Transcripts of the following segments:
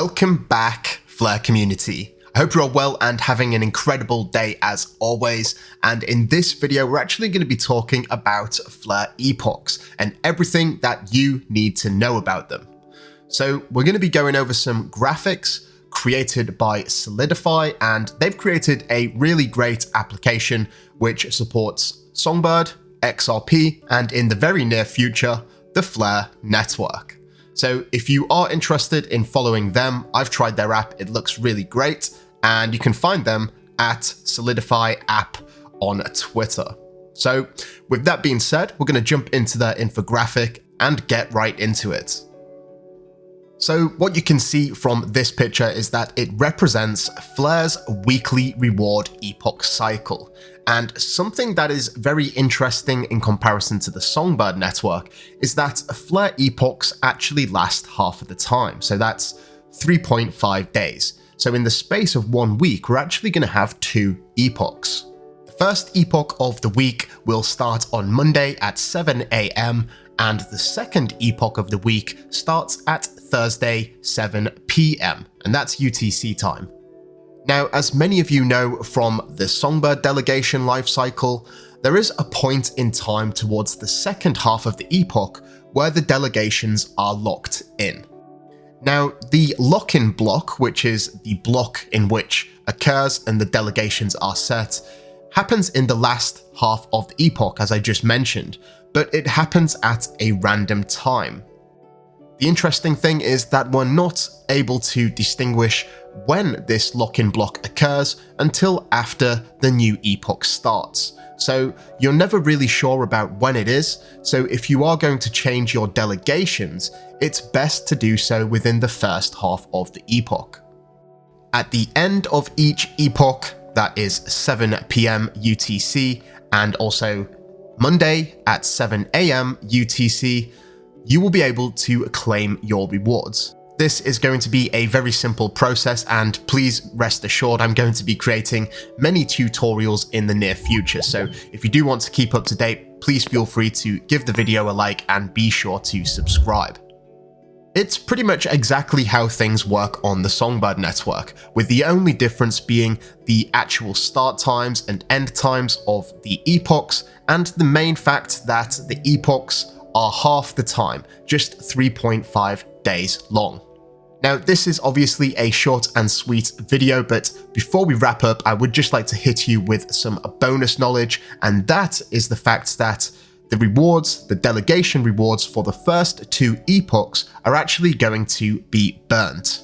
Welcome back, Flare community. I hope you're all well and having an incredible day as always. And in this video, we're actually going to be talking about Flare Epochs and everything that you need to know about them. So we're going to be going over some graphics created by Solidify, and they've created a really great application which supports Songbird, XRP, and in the very near future, the Flare network. So if you are interested in following them, I've tried their app, it looks really great, and you can find them at Solidify app on Twitter. So with that being said, we're going to jump into their infographic and get right into it. So what you can see from this picture is that it represents Flare's weekly reward epoch cycle. And something that is very interesting in comparison to the Songbird network is that Flare epochs actually last half of the time. So that's 3.5 days. So in the space of 1 week, we're actually going to have 2 epochs. The first epoch of the week will start on Monday at 7 AM, and the second epoch of the week starts at Thursday, 7 PM, and that's UTC time. Now, as many of you know from the Songbird delegation lifecycle, there is a point in time towards the second half of the epoch where the delegations are locked in. Now, the lock-in block, which is the block in which occurs and the delegations are set, happens in the last half of the epoch, as I just mentioned, but it happens at a random time. The interesting thing is that we're not able to distinguish when this lock-in block occurs until after the new epoch starts. So you're never really sure about when it is, so if you are going to change your delegations, it's best to do so within the first half of the epoch. At the end of each epoch, that is 7 PM UTC, and also Monday at 7 AM UTC, you will be able to claim your rewards. This is going to be a very simple process, and please rest assured I'm going to be creating many tutorials in the near future, so if you do want to keep up to date, please feel free to give the video a like and be sure to subscribe. It's pretty much exactly how things work on the Songbird network, with the only difference being the actual start times and end times of the epochs, and the main fact that the epochs are half the time, just 3.5 days long. Now, this is obviously a short and sweet video, but before we wrap up, I would just like to hit you with some bonus knowledge, and that is the fact that the rewards, the delegation rewards for the first 2 epochs are actually going to be burnt.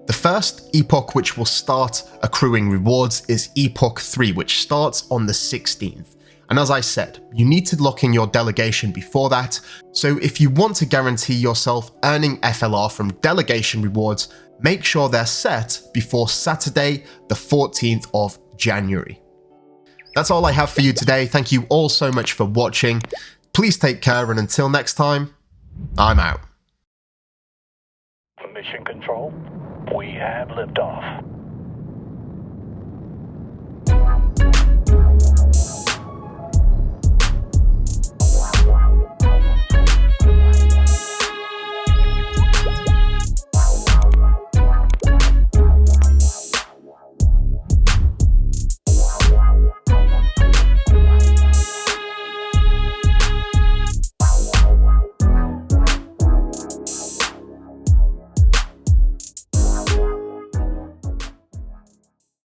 The first epoch which will start accruing rewards is Epoch 3, which starts on the 16th. And as I said, you need to lock in your delegation before that, so if you want to guarantee yourself earning FLR from delegation rewards, make sure they're set before Saturday, the 14th of January. That's all I have for you today. Thank you all so much for watching. Please take care, and until next time, I'm out. Mission Control, we have liftoff.